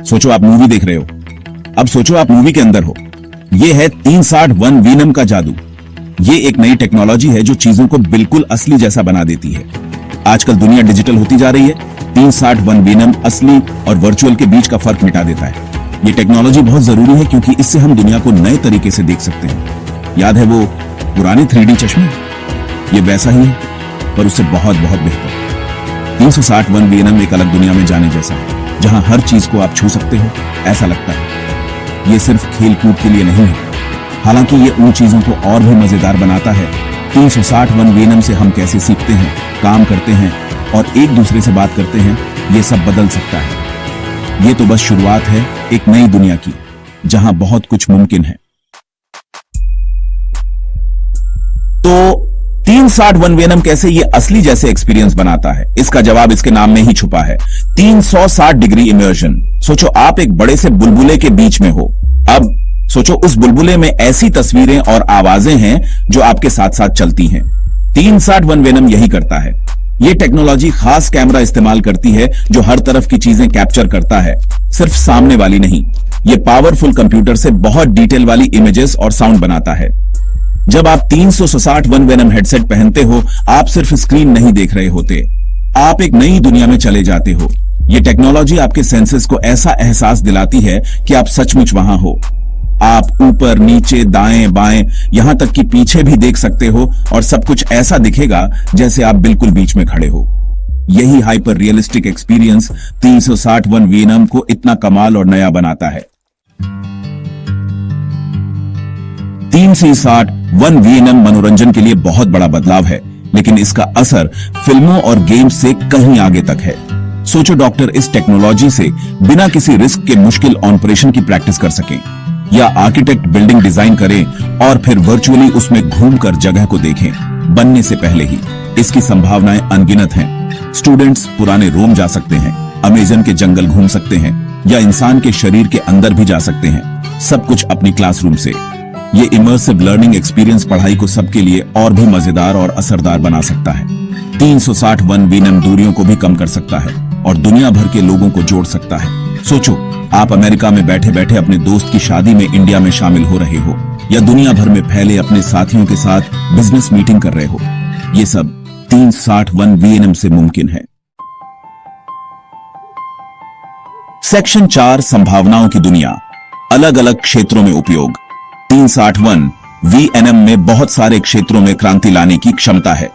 सोचो आप मूवी देख रहे हो। अब सोचो आप मूवी के अंदर हो। यह है 360 वीनम का जादू। ये एक नई टेक्नोलॉजी है जो चीजों को बिल्कुल असली जैसा बना देती है। आजकल दुनिया डिजिटल होती जा रही है। 360 वीनम असली और वर्चुअल के बीच का फर्क मिटा देता है। ये टेक्नोलॉजी बहुत जरूरी है क्योंकि इससे हम दुनिया को नए तरीके से देख सकते हैं। याद है वो पुराने 3D चश्मे? ये वैसा ही है, पर उससे बहुत बहुत बेहतर। 360 वीनम एक अलग दुनिया में जाने जैसा है, जहां हर चीज को आप छू सकते हो, ऐसा लगता है। ये सिर्फ खेल कूद के लिए नहीं है, हालांकि ये उन चीजों को और भी मजेदार बनाता है। 360 वीनम से हम कैसे सीखते हैं, काम करते हैं और एक दूसरे से बात करते हैं, ये सब बदल सकता है। ये तो बस शुरुआत है एक नई दुनिया की, जहां बहुत कुछ मुमकिन है। तो 360 वीनम कैसे ये असली जैसे एक्सपीरियंस बनाता है, इसका जवाब इसके नाम में ही छुपा है। 360 डिग्री इमर्शन। सोचो आप एक बड़े से बुलबुले के बीच में हो। अब सोचो उस बुलबुले में ऐसी तस्वीरें और आवाजें हैं जो आपके साथ साथ चलती हैं। 360 वीनम यही करता है। ये टेक्नोलॉजी खास कैमरा इस्तेमाल करती है जो हर तरफ की चीजें कैप्चर करता है, सिर्फ सामने वाली नहीं। ये पावरफुल कंप्यूटर से बहुत डिटेल वाली इमेजेस और साउंड बनाता है। जब आप 360 वीनम हेडसेट पहनते हो, आप सिर्फ स्क्रीन नहीं देख रहे होते, आप एक नई दुनिया में चले जाते हो। ये टेक्नोलॉजी आपके सेंसेस को ऐसा एहसास दिलाती है कि आप सचमुच वहां हो। आप ऊपर, नीचे, दाएं, बाएं, यहां तक कि पीछे भी देख सकते हो और सब कुछ ऐसा दिखेगा जैसे आप बिल्कुल बीच में खड़े हो। यही हाइपर रियलिस्टिक एक्सपीरियंस 360 वीनम को इतना कमाल और नया बनाता है। 360 वीनम मनोरंजन के लिए बहुत बड़ा बदलाव है, लेकिन इसका असर फिल्मों और गेम्स से कहीं आगे तक है। सोचो डॉक्टर इस टेक्नोलॉजी से बिना किसी रिस्क के मुश्किल ऑपरेशन की प्रैक्टिस कर सकें, या आर्किटेक्ट बिल्डिंग डिजाइन करें और फिर वर्चुअली उसमें घूमकर जगह को देखें बनने से पहले ही। इसकी संभावनाएं अनगिनत हैं। स्टूडेंट्स पुराने रोम जा सकते हैं, अमेज़न के जंगल घूम सकते हैं, या इंसान के शरीर के अंदर भी जा सकते हैं, सब कुछ अपनी क्लासरूम से। ये इमर्सिव लर्निंग एक्सपीरियंस पढ़ाई को सबके लिए और भी मजेदार और असरदार बना सकता है। 360 वीनम दूरियों को भी कम कर सकता है और दुनिया भर के लोगों को जोड़ सकता है। सोचो आप अमेरिका में बैठे बैठे अपने दोस्त की शादी में इंडिया में शामिल हो रहे हो, या दुनिया भर में फैले अपने साथियों के साथ बिजनेस मीटिंग कर रहे हो। ये सब 360 वीनम से मुमकिन है। सेक्शन 4 संभावनाओं की दुनिया, अलग अलग क्षेत्रों में उपयोग। 360 वीनम में बहुत सारे क्षेत्रों में क्रांति लाने की क्षमता है।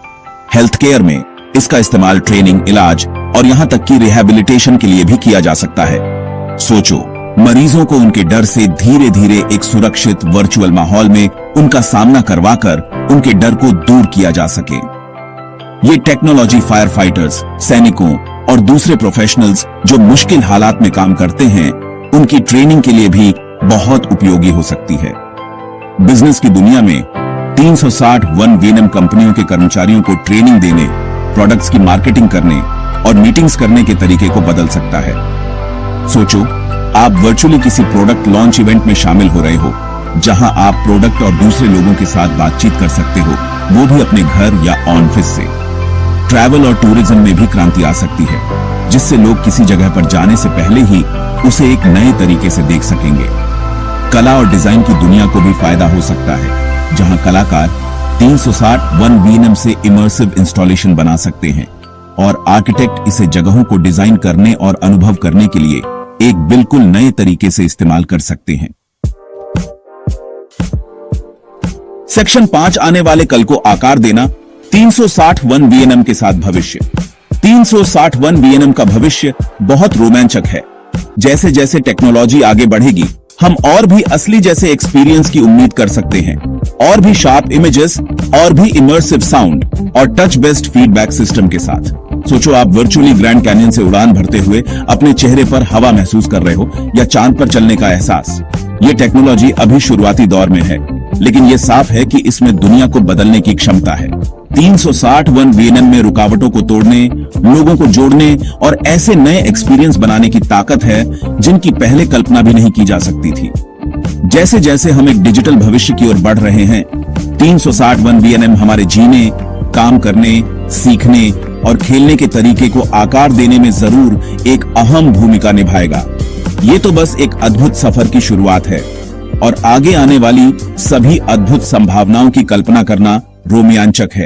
हेल्थ केयर में इसका इस्तेमाल ट्रेनिंग, इलाज और यहां तक कि रिहैबिलिटेशन के लिए भी किया जा सकता है। सोचो मरीजों को उनके डर से धीरे धीरे एक सुरक्षित वर्चुअल माहौल में उनका सामना करवाकर उनके डर को दूर किया जा सके। ये टेक्नोलॉजी फायर फाइटर्स, सैनिकों और दूसरे प्रोफेशनल्स जो मुश्किल हालात में काम करते हैं, उनकी ट्रेनिंग के लिए भी बहुत उपयोगी हो सकती है। बिजनेस की दुनिया में 360 वीनम कंपनियों के कर्मचारियों को ट्रेनिंग देने, प्रोडक्ट्स की मार्केटिंग करने और मीटिंग्स करने के तरीके को बदल सकता है। सोचो आप वर्चुअली किसी प्रोडक्ट लॉन्च इवेंट में शामिल हो रहे हो, जहां आप प्रोडक्ट और दूसरे लोगों के साथ बातचीत कर सकते हो, वो भी अपने घर या ऑफिस से। ट्रैवल और टूरिज्म में भी क्रांति आ सकती है, जिससे लोग किसी जगह पर जाने से पहले ही उसे एक नए तरीके से देख सकेंगे। कला और डिजाइन की दुनिया को भी फायदा हो सकता है, जहां कलाकार 360 वीनम से इमर्सिव इंस्टॉलेशन बना सकते हैं और आर्किटेक्ट इसे जगहों को डिजाइन करने और अनुभव करने के लिए एक बिल्कुल नए तरीके से इस्तेमाल कर सकते हैं। सेक्शन 5 आने वाले कल को आकार देना, 360 वीनम के साथ भविष्य। 360 वीनम का भविष्य बहुत रोमांचक है। जैसे जैसे टेक्नोलॉजी आगे बढ़ेगी, हम और भी असली जैसे एक्सपीरियंस की उम्मीद कर सकते हैं, और भी शार्प इमेजेस, और भी इमर्सिव साउंड और टच बेस्ड फीडबैक सिस्टम के साथ। सोचो आप वर्चुअली ग्रैंड कैनियन से उड़ान भरते हुए अपने चेहरे पर हवा महसूस कर रहे हो, या चांद पर चलने का एहसास। ये टेक्नोलॉजी अभी शुरुआती दौर में है, लेकिन ये साफ है कि इसमें दुनिया को बदलने की क्षमता है। 360 वीनम में रुकावटों को तोड़ने, लोगों को जोड़ने और ऐसे नए एक्सपीरियंस बनाने की ताकत है जिनकी पहले कल्पना भी नहीं की जा सकती थी। जैसे जैसे हम एक डिजिटल भविष्य की ओर बढ़ रहे हैं, 360 वीनम हमारे जीने, काम करने, सीखने और खेलने के तरीके को आकार देने में जरूर एक अहम भूमिका निभाएगा। ये तो बस एक अद्भुत सफर की शुरुआत है और आगे आने वाली सभी अद्भुत संभावनाओं की कल्पना करना रोमांचक है।